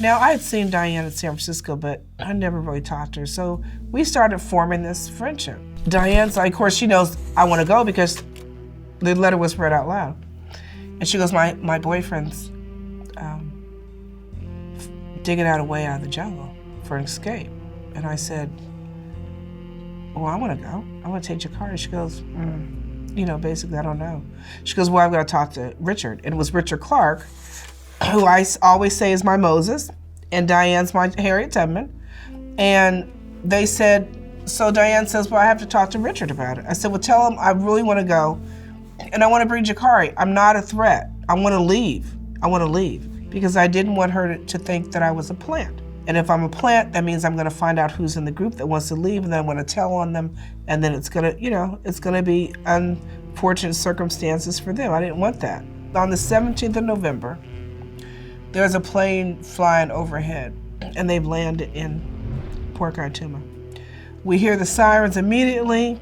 Now, I had seen Diane in San Francisco, but I never really talked to her. So we started forming this friendship. Diane's like, of course, she knows I want to go because the letter was read out loud. And she goes, my boyfriend's digging out a way out of the jungle for an escape. And I said, well, I want to go. I want to take Jakari. She goes, basically, I don't know. She goes, well, I've got to talk to Richard. And it was Richard Clark, who I always say is my Moses, and Diane's my Harriet Tubman. And they said, so Diane says, well, I have to talk to Richard about it. I said, well, tell him I really want to go, and I want to bring Jakari. I'm not a threat. I want to leave. I want to leave. Because I didn't want her to think that I was a plant. And if I'm a plant, that means I'm going to find out who's in the group that wants to leave, and then I'm going to tell on them, and then it's going to be unfortunate circumstances for them. I didn't want that. On the 17th of November, there's a plane flying overhead, and they've landed in Port Kaituma. We hear the sirens immediately.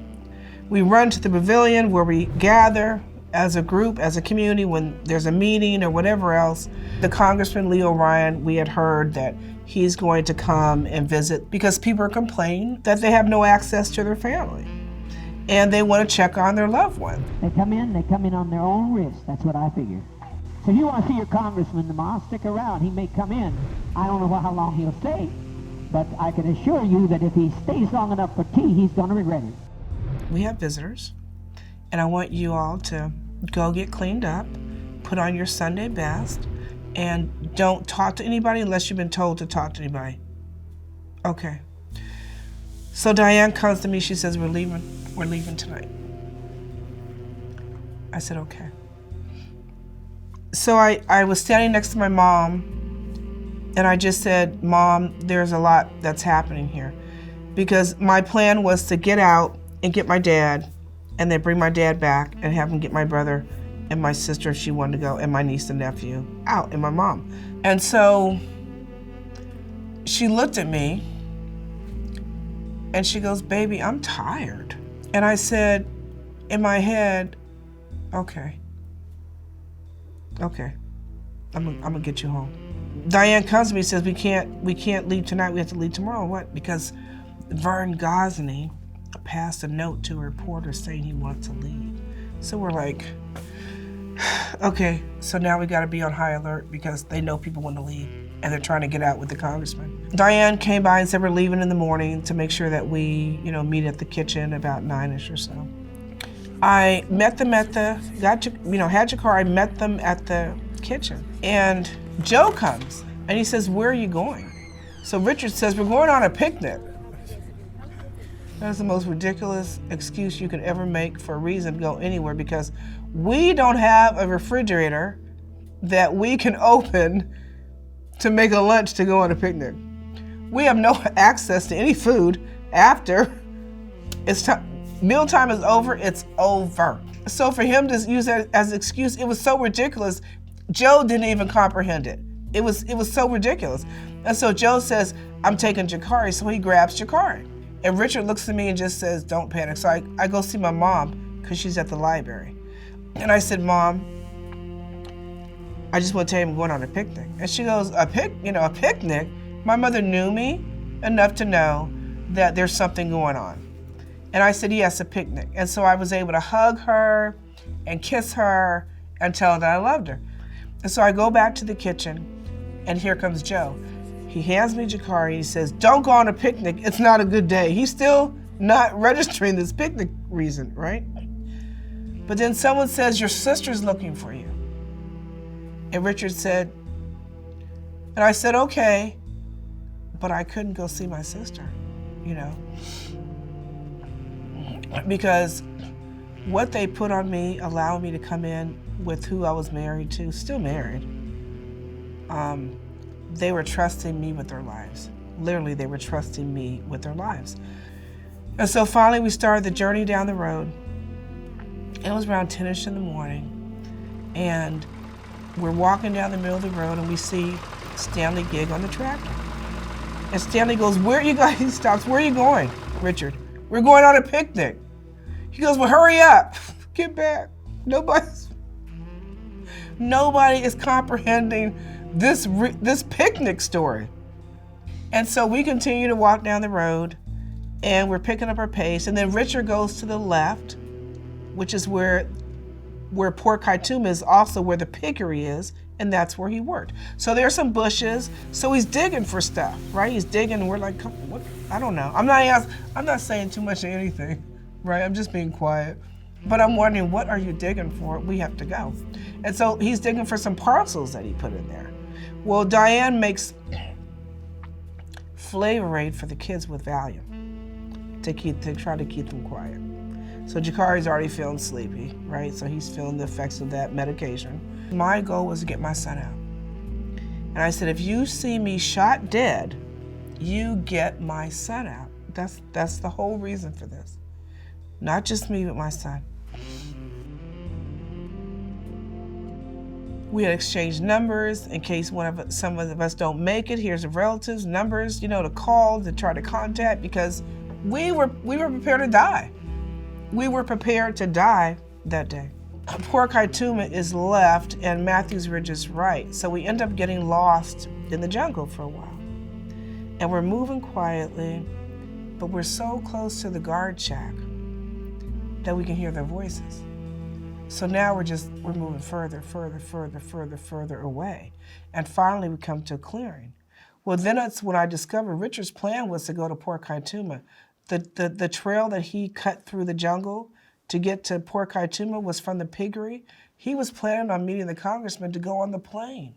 We run to the pavilion where we gather as a group, as a community, when there's a meeting or whatever else. The Congressman Leo Ryan, we had heard that he's going to come and visit because people are complaining that they have no access to their family and they want to check on their loved one. They come in on their own risk. That's what I figure. So if you want to see your congressman tomorrow, stick around. He may come in. I don't know how long he'll stay, but I can assure you that if he stays long enough for tea, he's going to regret it. We have visitors, and I want you all to go get cleaned up, put on your Sunday best, and don't talk to anybody unless you've been told to talk to anybody. Okay. So Diane comes to me, she says, we're leaving tonight. I said, okay. So I was standing next to my mom, and I just said, Mom, there's a lot that's happening here. Because my plan was to get out and get my dad, and then bring my dad back and have him get my brother and my sister if she wanted to go, and my niece and nephew out, and my mom. And so she looked at me and she goes, baby, I'm tired. And I said in my head, okay, I'm gonna get you home. Diane comes to me and says, we can't leave tonight, we have to leave tomorrow. What? Because Vern Gosney passed a note to a reporter saying he wants to leave. So we're like, okay, so now we gotta be on high alert because they know people want to leave and they're trying to get out with the congressman. Diane came by and said we're leaving in the morning to make sure that we, meet at the kitchen about 9-ish or so. I met them had Jakari, met them at the kitchen. And Joe comes and he says, where are you going? So Richard says, we're going on a picnic. That is the most ridiculous excuse you could ever make for a reason to go anywhere, because we don't have a refrigerator that we can open to make a lunch to go on a picnic. We have no access to any food after mealtime is over, it's over. So for him to use that as an excuse, it was so ridiculous. Joe didn't even comprehend it. It was so ridiculous. And so Joe says, I'm taking Jakari, so he grabs Jakari. And Richard looks at me and just says, don't panic. So I go see my mom because she's at the library. And I said, Mom, I just want to tell you I'm going on a picnic. And she goes, a picnic? My mother knew me enough to know that there's something going on. And I said, yes, a picnic. And so I was able to hug her and kiss her and tell her that I loved her. And so I go back to the kitchen, and here comes Joe. He hands me Jakari, he says, don't go on a picnic, it's not a good day. He's still not registering this picnic reason, right? But then someone says, your sister's looking for you. And Richard said, and I said, okay, but I couldn't go see my sister, because what they put on me allowed me to come in with who I was married to, still married. They were trusting me with their lives. Literally, they were trusting me with their lives. And so finally we started the journey down the road. It was around 10-ish in the morning. And we're walking down the middle of the road and we see Stanley Gig on the tractor. And Stanley goes, where are you guys? He stops, where are you going? Richard, we're going on a picnic. He goes, well, hurry up, get back. Nobody is comprehending this picnic story. And so we continue to walk down the road, and we're picking up our pace, and then Richard goes to the left, which is where Port Kaituma is, also where the piggery is, and that's where he worked. So there's some bushes, so he's digging for stuff, right? He's digging, and we're like, what? I don't know. I'm not saying too much of anything, right? I'm just being quiet. But I'm wondering, what are you digging for? We have to go. And so he's digging for some parcels that he put in there. Well, Diane makes Flavor Aid for the kids with Valium to try to keep them quiet. So Jakari's already feeling sleepy, right? So he's feeling the effects of that medication. My goal was to get my son out. And I said, if you see me shot dead, you get my son out. That's the whole reason for this. Not just me, but my son. We had exchanged numbers in case some of us don't make it. Here's the relatives' numbers, to call, to try to contact, because we were prepared to die. We were prepared to die that day. Port Kaituma is left and Matthews Ridge is right. So we end up getting lost in the jungle for a while. And we're moving quietly, but we're so close to the guard shack that we can hear their voices. So now we're moving further away. And finally we come to a clearing. Well, then that's when I discovered Richard's plan was to go to Port Kaituma. The trail that he cut through the jungle to get to Port Kaituma was from the piggery. He was planning on meeting the congressman to go on the plane.